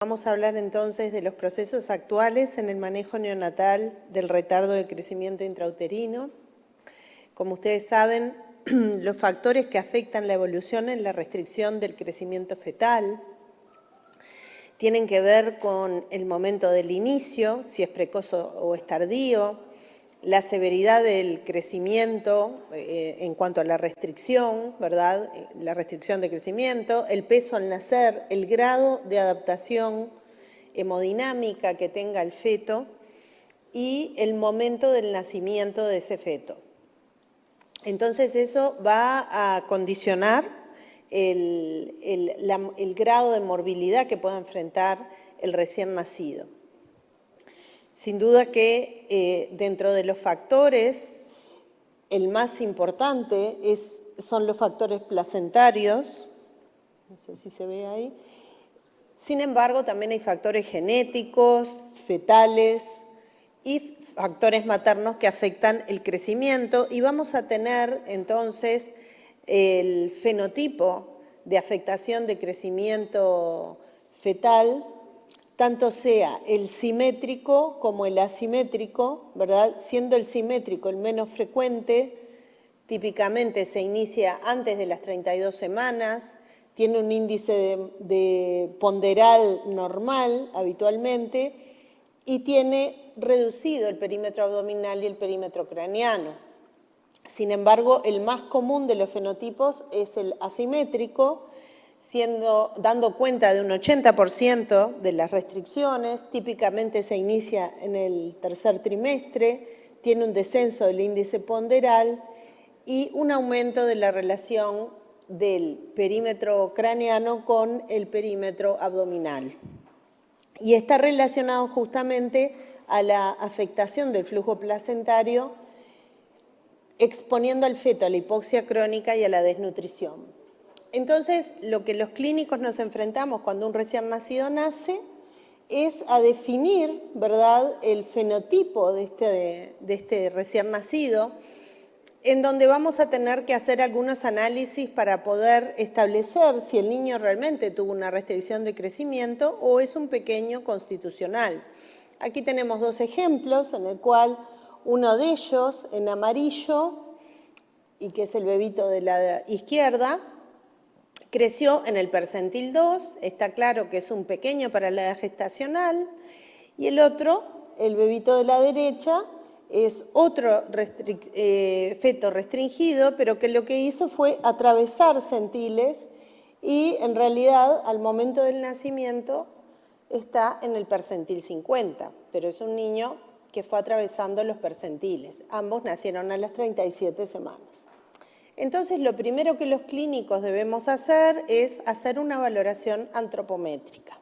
Vamos a hablar entonces de los procesos actuales en el manejo neonatal del retardo de crecimiento intrauterino. Como ustedes saben, los factores que afectan la evolución en la restricción del crecimiento fetal tienen que ver con el momento del inicio, si es precoz o es tardío, la severidad del crecimiento en cuanto a la restricción, ¿verdad? La restricción de crecimiento, el peso al nacer, el grado de adaptación hemodinámica que tenga el feto y el momento del nacimiento de ese feto. Entonces eso va a condicionar el grado de morbilidad que pueda enfrentar el recién nacido. Sin duda que dentro de los factores, el más importante son los factores placentarios, no sé si se ve ahí. Sin embargo, también hay factores genéticos, fetales y factores maternos que afectan el crecimiento y vamos a tener entonces el fenotipo de afectación de crecimiento fetal, tanto sea el simétrico como el asimétrico, ¿verdad? Siendo el simétrico el menos frecuente, típicamente se inicia antes de las 32 semanas, tiene un índice de ponderal normal habitualmente y tiene reducido el perímetro abdominal y el perímetro craneano. Sin embargo, el más común de los fenotipos es el asimétrico, dando cuenta de un 80% de las restricciones, típicamente se inicia en el tercer trimestre, tiene un descenso del índice ponderal y un aumento de la relación del perímetro craneano con el perímetro abdominal. Y está relacionado justamente a la afectación del flujo placentario, exponiendo al feto a la hipoxia crónica y a la desnutrición. Entonces, lo que los clínicos nos enfrentamos cuando un recién nacido nace es a definir, ¿verdad?, el fenotipo de este recién nacido, en donde vamos a tener que hacer algunos análisis para poder establecer si el niño realmente tuvo una restricción de crecimiento o es un pequeño constitucional. Aquí tenemos dos ejemplos en el cual uno de ellos, en amarillo, y que es el bebito de la izquierda, creció en el percentil 2, está claro que es un pequeño para la edad gestacional, y el otro, el bebito de la derecha, es otro feto restringido, pero que lo que hizo fue atravesar centiles y en realidad al momento del nacimiento está en el percentil 50, pero es un niño que fue atravesando los percentiles. Ambos nacieron a las 37 semanas. Entonces, lo primero que los clínicos debemos hacer es hacer una valoración antropométrica.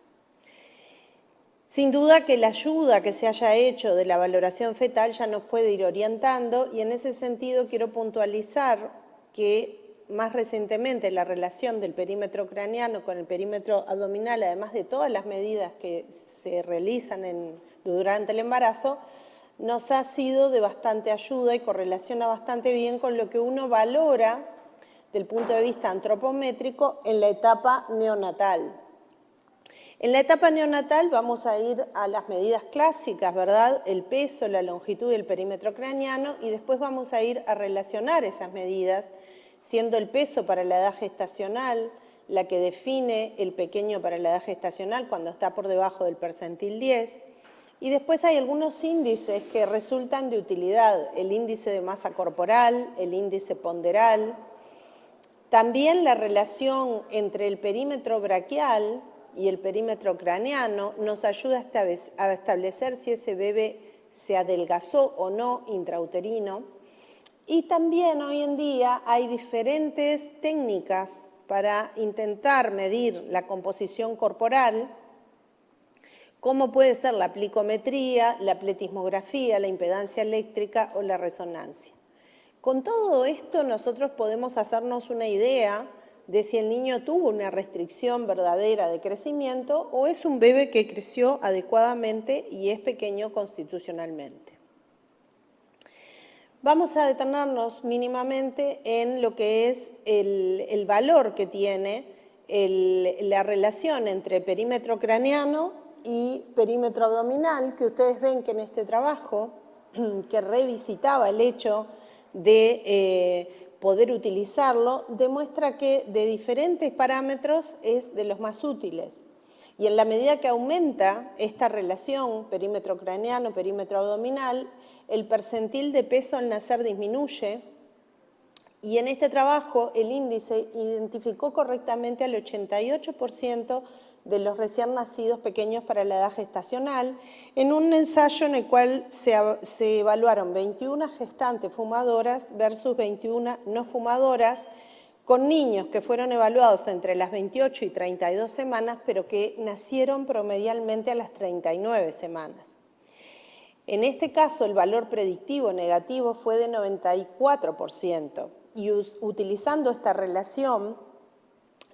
Sin duda que la ayuda que se haya hecho de la valoración fetal ya nos puede ir orientando y en ese sentido quiero puntualizar que más recientemente la relación del perímetro craneano con el perímetro abdominal, además de todas las medidas que se realizan durante el embarazo, nos ha sido de bastante ayuda y correlaciona bastante bien con lo que uno valora del punto de vista antropométrico en la etapa neonatal. En la etapa neonatal vamos a ir a las medidas clásicas, ¿verdad? El peso, la longitud y el perímetro craneano, y después vamos a ir a relacionar esas medidas, siendo el peso para la edad gestacional la que define el pequeño para la edad gestacional cuando está por debajo del percentil 10, y después hay algunos índices que resultan de utilidad, el índice de masa corporal, el índice ponderal, también la relación entre el perímetro braquial y el perímetro craneano nos ayuda a establecer si ese bebé se adelgazó o no intrauterino. Y también hoy en día hay diferentes técnicas para intentar medir la composición corporal, como puede ser la plicometría, la pletismografía, la impedancia eléctrica o la resonancia. Con todo esto nosotros podemos hacernos una idea de si el niño tuvo una restricción verdadera de crecimiento o es un bebé que creció adecuadamente y es pequeño constitucionalmente. Vamos a detenernos mínimamente en lo que es el valor que tiene la relación entre perímetro craneano y perímetro abdominal, que ustedes ven que en este trabajo, que revisitaba el hecho de poder utilizarlo, demuestra que de diferentes parámetros es de los más útiles. Y en la medida que aumenta esta relación perímetro craneano, perímetro abdominal, el percentil de peso al nacer disminuye. Y en este trabajo el índice identificó correctamente al 88% de los recién nacidos pequeños para la edad gestacional, en un ensayo en el cual se evaluaron 21 gestantes fumadoras versus 21 no fumadoras, con niños que fueron evaluados entre las 28 y 32 semanas, pero que nacieron promedialmente a las 39 semanas. En este caso, el valor predictivo negativo fue de 94%, y utilizando esta relación,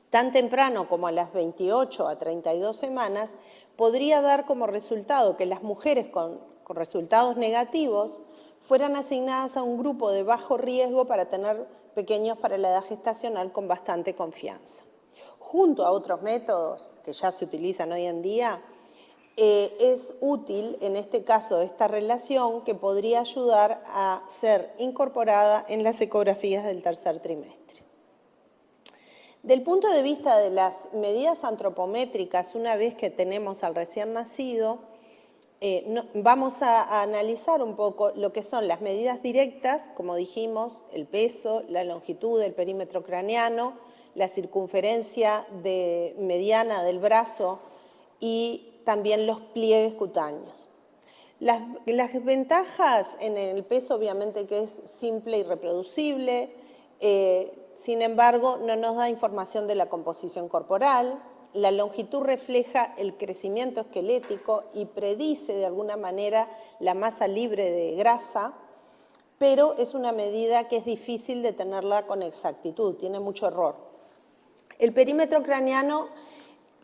tan temprano como a las 28 a 32 semanas, podría dar como resultado que las mujeres con resultados negativos fueran asignadas a un grupo de bajo riesgo para tener pequeños para la edad gestacional con bastante confianza. Junto a otros métodos que ya se utilizan hoy en día, es útil, en este caso, esta relación que podría ayudar a ser incorporada en las ecografías del tercer trimestre. Del punto de vista de las medidas antropométricas, una vez que tenemos al recién nacido, vamos a analizar un poco lo que son las medidas directas, como dijimos, el peso, la longitud del perímetro craneano, la circunferencia mediana del brazo y también los pliegues cutáneos. Las ventajas en el peso, obviamente, que es simple y reproducible, sin embargo, no nos da información de la composición corporal. La longitud refleja el crecimiento esquelético y predice de alguna manera la masa libre de grasa, pero es una medida que es difícil de tenerla con exactitud, tiene mucho error. El perímetro craneano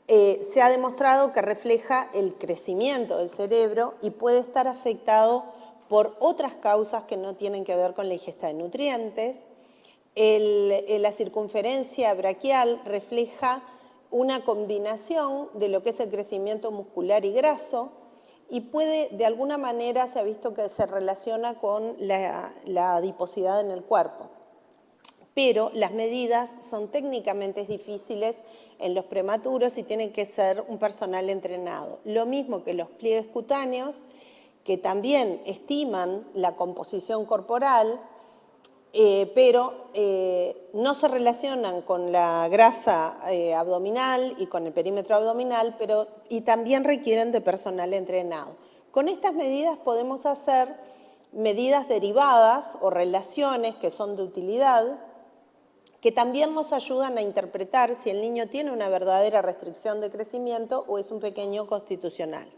se ha demostrado que refleja el crecimiento del cerebro y puede estar afectado por otras causas que no tienen que ver con la ingesta de nutrientes. La circunferencia braquial refleja una combinación de lo que es el crecimiento muscular y graso y puede, de alguna manera, se ha visto que se relaciona con la adiposidad en el cuerpo. Pero las medidas son técnicamente difíciles en los prematuros y tienen que ser un personal entrenado. Lo mismo que los pliegues cutáneos, que también estiman la composición corporal, pero no se relacionan con la grasa abdominal y con el perímetro abdominal, y también requieren de personal entrenado. Con estas medidas podemos hacer medidas derivadas o relaciones que son de utilidad, que también nos ayudan a interpretar si el niño tiene una verdadera restricción de crecimiento o es un pequeño constitucional.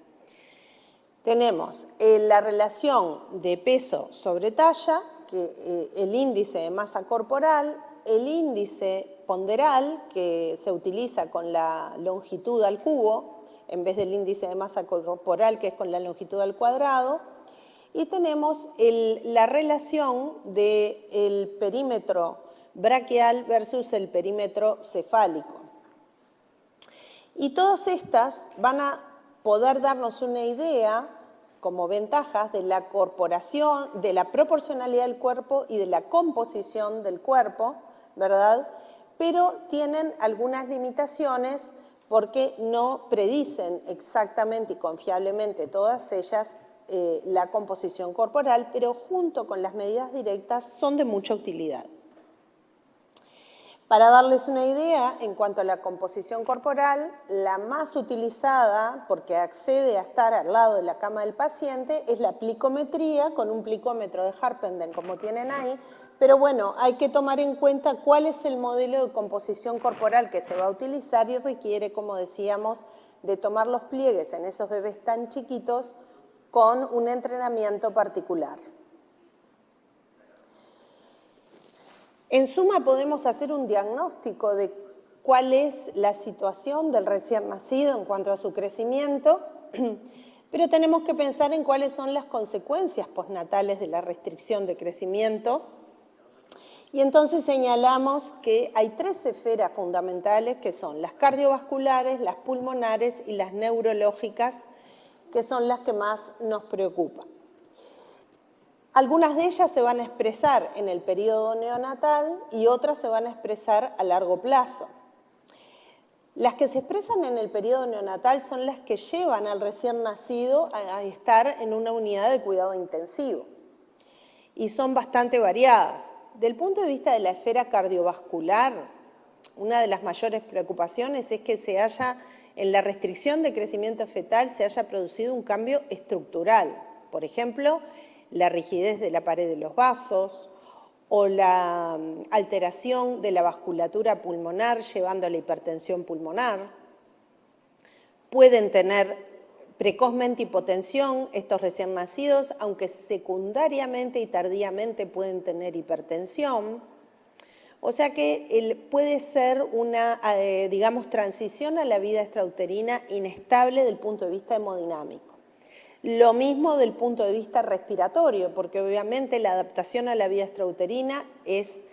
Tenemos la relación de peso sobre talla, el índice de masa corporal, el índice ponderal, que se utiliza con la longitud al cubo, en vez del índice de masa corporal, que es con la longitud al cuadrado, y tenemos la relación del perímetro braquial versus el perímetro cefálico. Y todas estas van a poder darnos una idea como ventajas de la corporación, de la proporcionalidad del cuerpo y de la composición del cuerpo, ¿verdad? Pero tienen algunas limitaciones porque no predicen exactamente y confiablemente todas ellas la composición corporal, pero junto con las medidas directas son de mucha utilidad. Para darles una idea, en cuanto a la composición corporal, la más utilizada, porque accede a estar al lado de la cama del paciente, es la plicometría con un plicómetro de Harpenden, como tienen ahí, pero bueno, hay que tomar en cuenta cuál es el modelo de composición corporal que se va a utilizar y requiere, como decíamos, de tomar los pliegues en esos bebés tan chiquitos con un entrenamiento particular. En suma, podemos hacer un diagnóstico de cuál es la situación del recién nacido en cuanto a su crecimiento, pero tenemos que pensar en cuáles son las consecuencias postnatales de la restricción de crecimiento Y entonces señalamos que hay 3 esferas fundamentales que son las cardiovasculares, las pulmonares y las neurológicas, que son las que más nos preocupan. Algunas de ellas se van a expresar en el periodo neonatal y otras se van a expresar a largo plazo. Las que se expresan en el periodo neonatal son las que llevan al recién nacido a estar en una unidad de cuidado intensivo y son bastante variadas. Del punto de vista de la esfera cardiovascular, una de las mayores preocupaciones es que en la restricción de crecimiento fetal se haya producido un cambio estructural. Por ejemplo, la rigidez de la pared de los vasos o la alteración de la vasculatura pulmonar llevando a la hipertensión pulmonar. Pueden tener precozmente hipotensión estos recién nacidos, aunque secundariamente y tardíamente pueden tener hipertensión. O sea que puede ser una, digamos, transición a la vida extrauterina inestable del punto de vista hemodinámico. Lo mismo del punto de vista respiratorio, porque obviamente la adaptación a la vida extrauterina es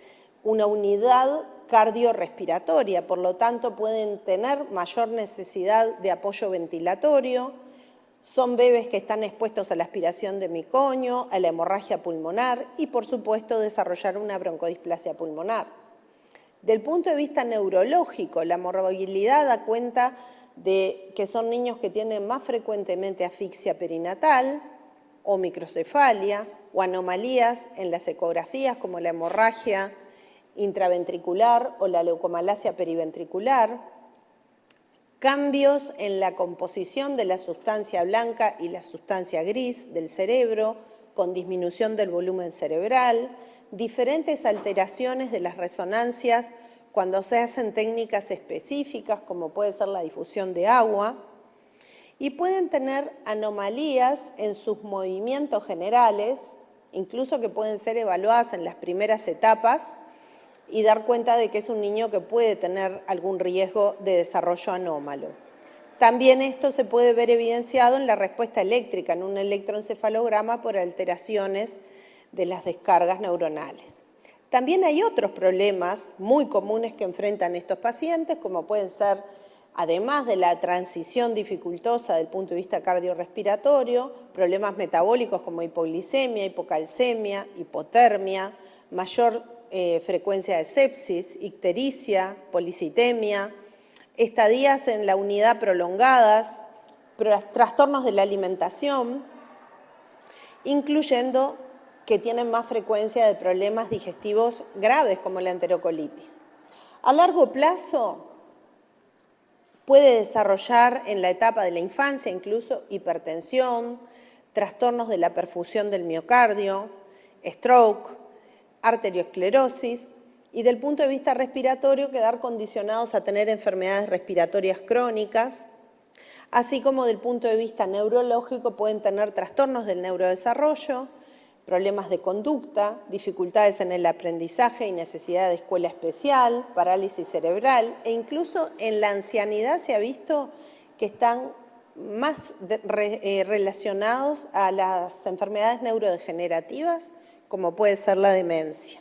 una unidad cardiorrespiratoria, por lo tanto pueden tener mayor necesidad de apoyo ventilatorio. Son bebés que están expuestos a la aspiración de meconio, a la hemorragia pulmonar y, por supuesto, desarrollar una broncodisplasia pulmonar. Del punto de vista neurológico, la morbilidad da cuenta de que son niños que tienen más frecuentemente asfixia perinatal o microcefalia o anomalías en las ecografías como la hemorragia intraventricular o la leucomalacia periventricular, cambios en la composición de la sustancia blanca y la sustancia gris del cerebro con disminución del volumen cerebral, diferentes alteraciones de las resonancias cuando se hacen técnicas específicas, como puede ser la difusión de agua, y pueden tener anomalías en sus movimientos generales, incluso que pueden ser evaluadas en las primeras etapas y dar cuenta de que es un niño que puede tener algún riesgo de desarrollo anómalo. También esto se puede ver evidenciado en la respuesta eléctrica, en un electroencefalograma por alteraciones de las descargas neuronales. También hay otros problemas muy comunes que enfrentan estos pacientes, como pueden ser, además de la transición dificultosa del punto de vista cardiorrespiratorio, problemas metabólicos como hipoglicemia, hipocalcemia, hipotermia, mayor frecuencia de sepsis, ictericia, policitemia, estadías en la unidad prolongadas, trastornos de la alimentación, incluyendo que tienen más frecuencia de problemas digestivos graves como la enterocolitis. A largo plazo puede desarrollar en la etapa de la infancia incluso hipertensión, trastornos de la perfusión del miocardio, stroke, arteriosclerosis y del punto de vista respiratorio quedar condicionados a tener enfermedades respiratorias crónicas, así como del punto de vista neurológico pueden tener trastornos del neurodesarrollo, problemas de conducta, dificultades en el aprendizaje y necesidad de escuela especial, parálisis cerebral e incluso en la ancianidad se ha visto que están más relacionados a las enfermedades neurodegenerativas como puede ser la demencia.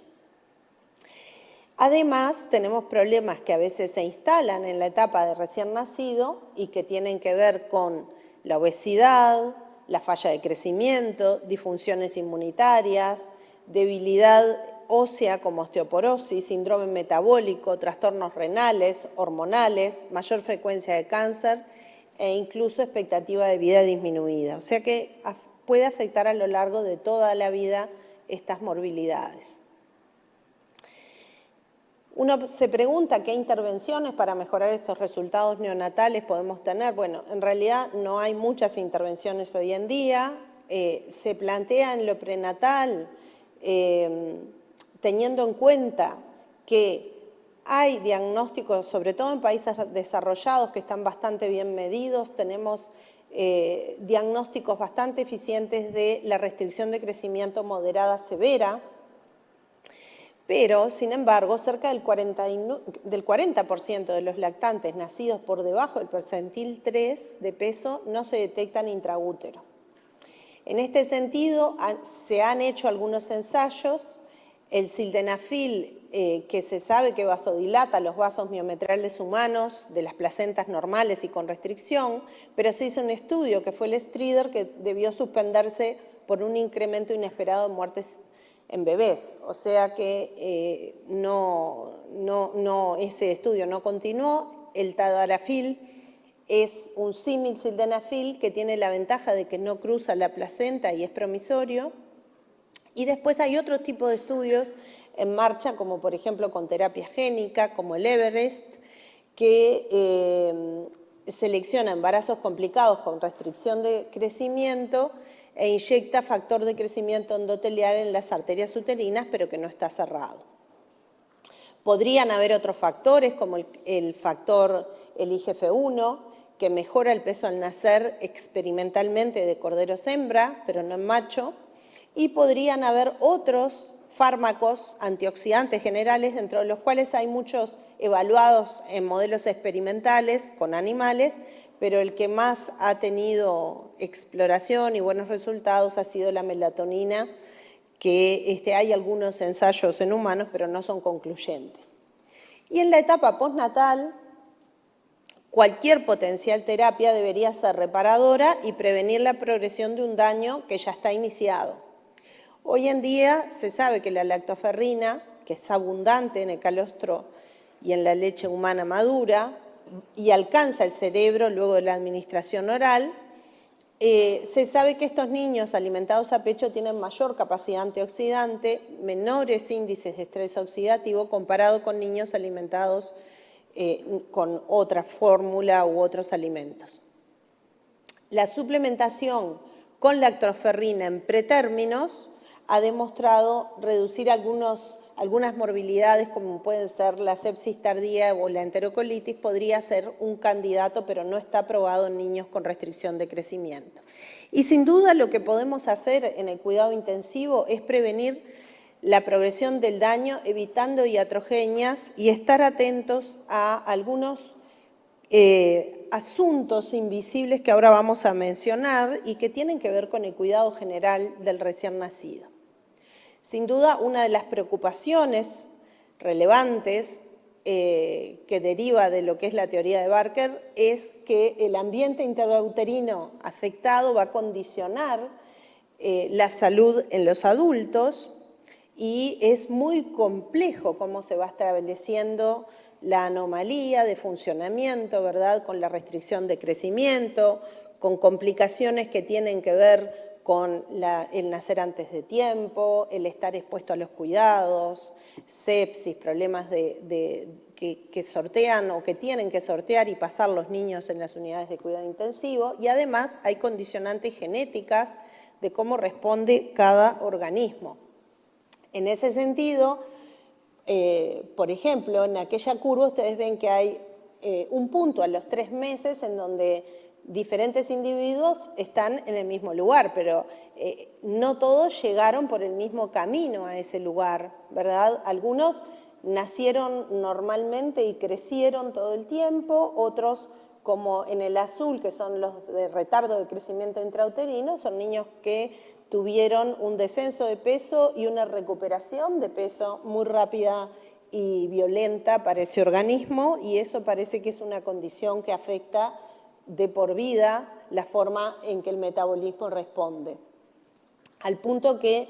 Además, tenemos problemas que a veces se instalan en la etapa de recién nacido y que tienen que ver con la obesidad, la falla de crecimiento, disfunciones inmunitarias, debilidad ósea como osteoporosis, síndrome metabólico, trastornos renales, hormonales, mayor frecuencia de cáncer e incluso expectativa de vida disminuida. O sea que puede afectar a lo largo de toda la vida estas morbilidades. Uno se pregunta qué intervenciones para mejorar estos resultados neonatales podemos tener. Bueno, en realidad no hay muchas intervenciones hoy en día. Se plantea en lo prenatal, teniendo en cuenta que hay diagnósticos, sobre todo en países desarrollados, que están bastante bien medidos. Tenemos diagnósticos bastante eficientes de la restricción de crecimiento moderada severa, pero, sin embargo, cerca del 40% de los lactantes nacidos por debajo del percentil 3 de peso no se detectan intraútero. En este sentido, se han hecho algunos ensayos El sildenafil, que se sabe que vasodilata los vasos miometrales humanos de las placentas normales y con restricción, pero se hizo un estudio que fue el Streeder que debió suspenderse por un incremento inesperado de muertes en bebés. O sea que ese estudio no continuó. El tadalafil es un símil sildenafil que tiene la ventaja de que no cruza la placenta y es promisorio. Y después hay otro tipo de estudios en marcha, como por ejemplo con terapia génica, como el Everest, que selecciona embarazos complicados con restricción de crecimiento e inyecta factor de crecimiento endotelial en las arterias uterinas, pero que no está cerrado. Podrían haber otros factores, como el factor, el IGF-1, que mejora el peso al nacer experimentalmente de corderos hembra, pero no en macho, y podrían haber otros fármacos antioxidantes generales, dentro de los cuales hay muchos evaluados en modelos experimentales con animales, pero el que más ha tenido exploración y buenos resultados ha sido la melatonina, que hay algunos ensayos en humanos, pero no son concluyentes. Y en la etapa postnatal, cualquier potencial terapia debería ser reparadora y prevenir la progresión de un daño que ya está iniciado. Hoy en día se sabe que la lactoferrina, que es abundante en el calostro y en la leche humana madura, y alcanza el cerebro luego de la administración oral, se sabe que estos niños alimentados a pecho tienen mayor capacidad antioxidante, menores índices de estrés oxidativo comparado con niños alimentados con otra fórmula u otros alimentos. La suplementación con lactoferrina en pretérminos ha demostrado reducir algunas morbilidades, como pueden ser la sepsis tardía o la enterocolitis, podría ser un candidato, pero no está aprobado en niños con restricción de crecimiento. Y sin duda lo que podemos hacer en el cuidado intensivo es prevenir la progresión del daño, evitando iatrogenias y estar atentos a algunos asuntos invisibles que ahora vamos a mencionar y que tienen que ver con el cuidado general del recién nacido. Sin duda, una de las preocupaciones relevantes que deriva de lo que es la teoría de Barker es que el ambiente intrauterino afectado va a condicionar la salud en los adultos y es muy complejo cómo se va estableciendo la anomalía de funcionamiento, ¿verdad?, con la restricción de crecimiento, con complicaciones que tienen que ver con el nacer antes de tiempo, el estar expuesto a los cuidados, sepsis, problemas que sortean o que tienen que sortear y pasar los niños en las unidades de cuidado intensivo, y además hay condicionantes genéticas de cómo responde cada organismo. En ese sentido, por ejemplo, en aquella curva ustedes ven que hay un punto a los 3 meses en donde diferentes individuos están en el mismo lugar, pero no todos llegaron por el mismo camino a ese lugar, ¿verdad? Algunos nacieron normalmente y crecieron todo el tiempo, otros, como en el azul, que son los de retardo de crecimiento intrauterino, son niños que tuvieron un descenso de peso y una recuperación de peso muy rápida y violenta para ese organismo, y eso parece que es una condición que afecta de por vida la forma en que el metabolismo responde. Al punto que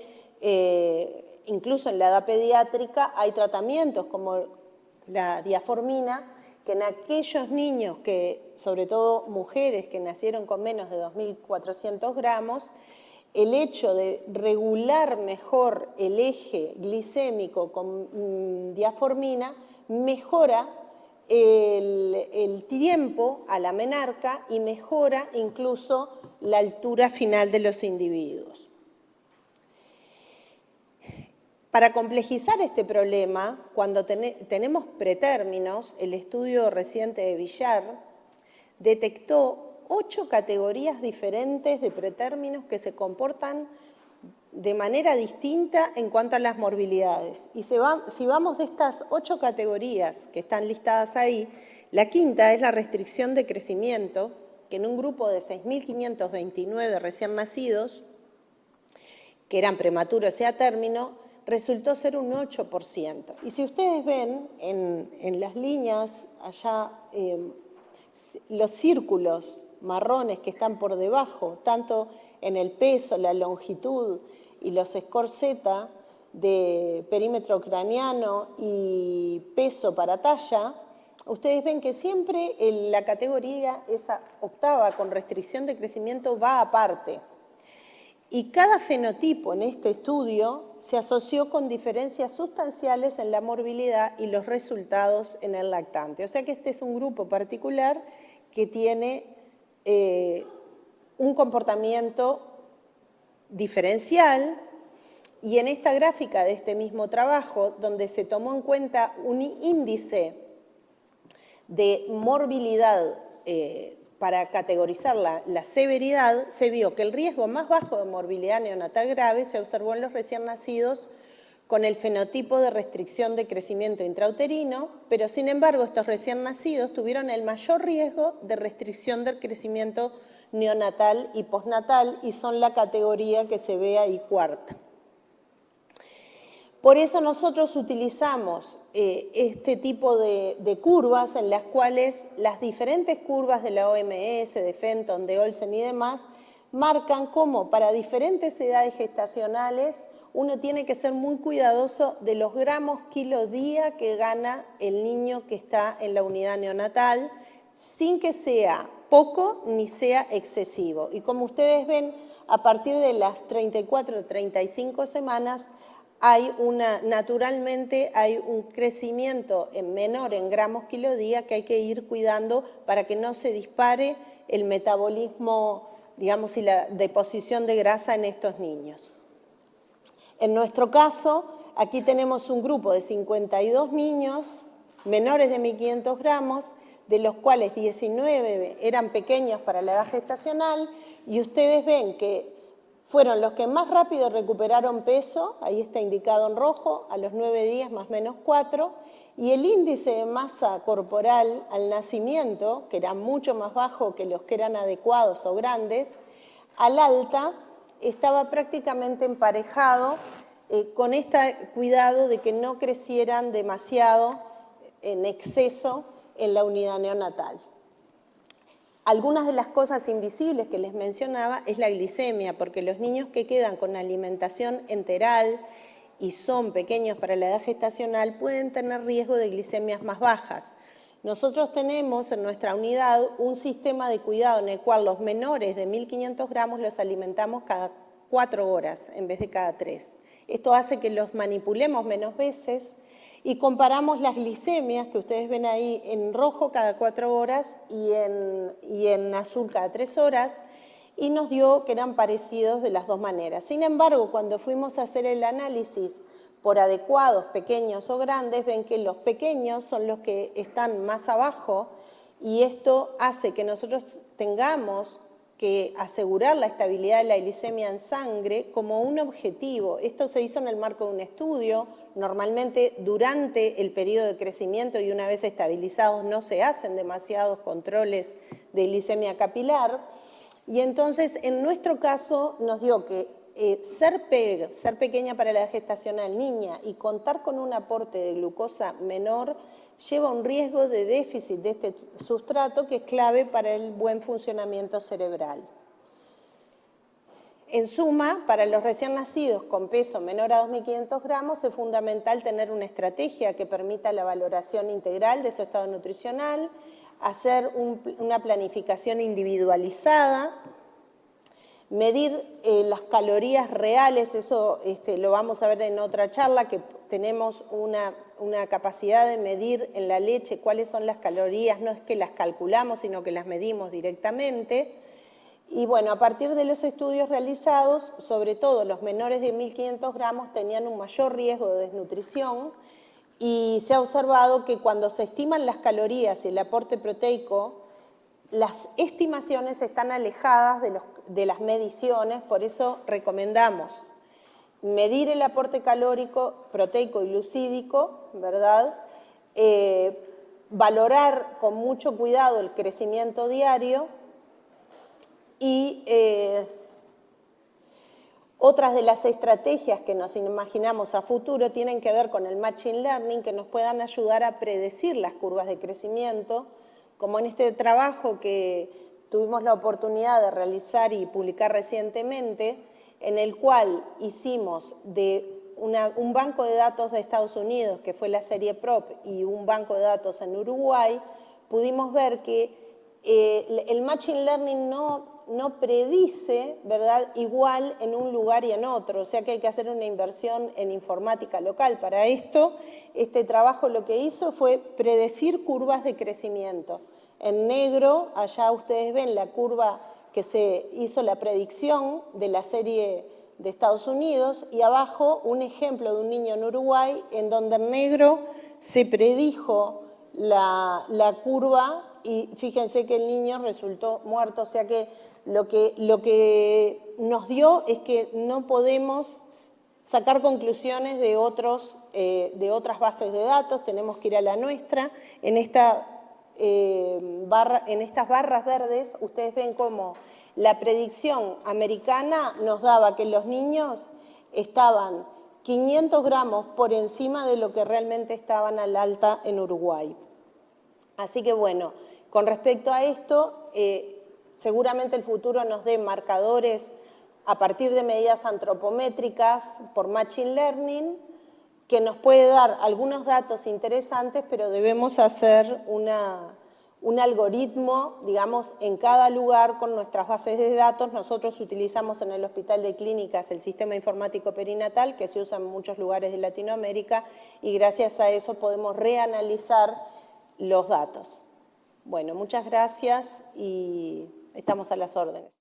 incluso en la edad pediátrica hay tratamientos como la diaformina, que en aquellos niños, sobre todo mujeres que nacieron con menos de 2.400 gramos, el hecho de regular mejor el eje glicémico con diaformina mejora el tiempo a la menarca y mejora incluso la altura final de los individuos. Para complejizar este problema, cuando tenemos pretérminos, el estudio reciente de Villar detectó 8 categorías diferentes de pretérminos que se comportan de manera distinta en cuanto a las morbilidades. Y si vamos de estas 8 categorías que están listadas ahí, la quinta es la restricción de crecimiento, que en un grupo de 6.529 recién nacidos, que eran prematuros y a término, resultó ser un 8%. Y si ustedes ven en las líneas allá, los círculos marrones que están por debajo, tanto en el peso, la longitud y los scores Z de perímetro craneano y peso para talla, ustedes ven que siempre la categoría, esa octava con restricción de crecimiento, va aparte. Y cada fenotipo en este estudio se asoció con diferencias sustanciales en la morbilidad y los resultados en el lactante. O sea que este es un grupo particular que tiene un comportamiento diferencial, y en esta gráfica de este mismo trabajo, donde se tomó en cuenta un índice de morbilidad para categorizar la severidad, se vio que el riesgo más bajo de morbilidad neonatal grave se observó en los recién nacidos con el fenotipo de restricción de crecimiento intrauterino, pero sin embargo estos recién nacidos tuvieron el mayor riesgo de restricción del crecimiento neonatal y postnatal, y son la categoría que se ve ahí cuarta. Por eso nosotros utilizamos este tipo de curvas en las cuales las diferentes curvas de la OMS, de Fenton, de Olsen y demás, marcan cómo para diferentes edades gestacionales uno tiene que ser muy cuidadoso de los gramos kilo día que gana el niño que está en la unidad neonatal, sin que sea poco ni sea excesivo. Y como ustedes ven, a partir de las 34 o 35 semanas, naturalmente hay un crecimiento menor en gramos kilo día que hay que ir cuidando para que no se dispare el metabolismo, digamos, y la deposición de grasa en estos niños. En nuestro caso, aquí tenemos un grupo de 52 niños menores de 1.500 gramos, de los cuales 19 eran pequeños para la edad gestacional, y ustedes ven que fueron los que más rápido recuperaron peso, ahí está indicado en rojo, a los 9 días más o menos 4, y el índice de masa corporal al nacimiento, que era mucho más bajo que los que eran adecuados o grandes, al alta estaba prácticamente emparejado con este cuidado de que no crecieran demasiado en exceso en la unidad neonatal. Algunas de las cosas invisibles que les mencionaba es la glicemia, porque los niños que quedan con alimentación enteral y son pequeños para la edad gestacional pueden tener riesgo de glicemias más bajas. Nosotros tenemos en nuestra unidad un sistema de cuidado en el cual los menores de 1.500 gramos los alimentamos cada 4 horas en vez de cada 3. Esto hace que los manipulemos menos veces, y comparamos las glicemias que ustedes ven ahí en rojo cada 4 horas y en azul cada 3 horas, y nos dio que eran parecidos de las dos maneras. Sin embargo, cuando fuimos a hacer el análisis por adecuados, pequeños o grandes, ven que los pequeños son los que están más abajo, y esto hace que nosotros tengamos que asegurar la estabilidad de la glicemia en sangre como un objetivo. Esto se hizo en el marco de un estudio. Normalmente durante el periodo de crecimiento y una vez estabilizados no se hacen demasiados controles de glicemia capilar, y entonces en nuestro caso nos dio que ser pequeña para la edad gestacional, niña, y contar con un aporte de glucosa menor lleva un riesgo de déficit de este sustrato que es clave para el buen funcionamiento cerebral. En suma, para los recién nacidos con peso menor a 2.500 gramos es fundamental tener una estrategia que permita la valoración integral de su estado nutricional, hacer una planificación individualizada, medir las calorías reales. Eso lo vamos a ver en otra charla, que tenemos una capacidad de medir en la leche cuáles son las calorías, no es que las calculamos, sino que las medimos directamente. Y bueno, a partir de los estudios realizados, sobre todo los menores de 1.500 gramos tenían un mayor riesgo de desnutrición, y se ha observado que cuando se estiman las calorías y el aporte proteico, las estimaciones están alejadas de las mediciones. Por eso recomendamos medir el aporte calórico, proteico y glucídico, ¿verdad? Valorar con mucho cuidado el crecimiento diario, y Otras de las estrategias que nos imaginamos a futuro tienen que ver con el Machine Learning, que nos puedan ayudar a predecir las curvas de crecimiento, como en este trabajo que tuvimos la oportunidad de realizar y publicar recientemente, en el cual hicimos de un banco de datos de Estados Unidos, que fue la serie PROP, y un banco de datos en Uruguay, pudimos ver que el Machine Learning no predice, ¿verdad?, igual en un lugar y en otro, o sea que hay que hacer una inversión en informática local. Para esto, este trabajo lo que hizo fue predecir curvas de crecimiento. En negro, allá ustedes ven la curva que se hizo la predicción de la serie de Estados Unidos, y abajo un ejemplo de un niño en Uruguay, en donde en negro se predijo la curva, y fíjense que el niño resultó muerto. O sea que lo que nos dio es que no podemos sacar conclusiones de otras bases de datos, tenemos que ir a la nuestra. En estas barras verdes ustedes ven cómo la predicción americana nos daba que los niños estaban 500 gramos por encima de lo que realmente estaban al alta en Uruguay. Así que bueno, con respecto a esto, seguramente el futuro nos dé marcadores a partir de medidas antropométricas por Machine Learning, que nos puede dar algunos datos interesantes, pero debemos hacer un algoritmo, digamos, en cada lugar con nuestras bases de datos. Nosotros utilizamos en el Hospital de Clínicas el sistema informático perinatal, que se usa en muchos lugares de Latinoamérica, y gracias a eso podemos reanalizar los datos. Bueno, muchas gracias y estamos a las órdenes.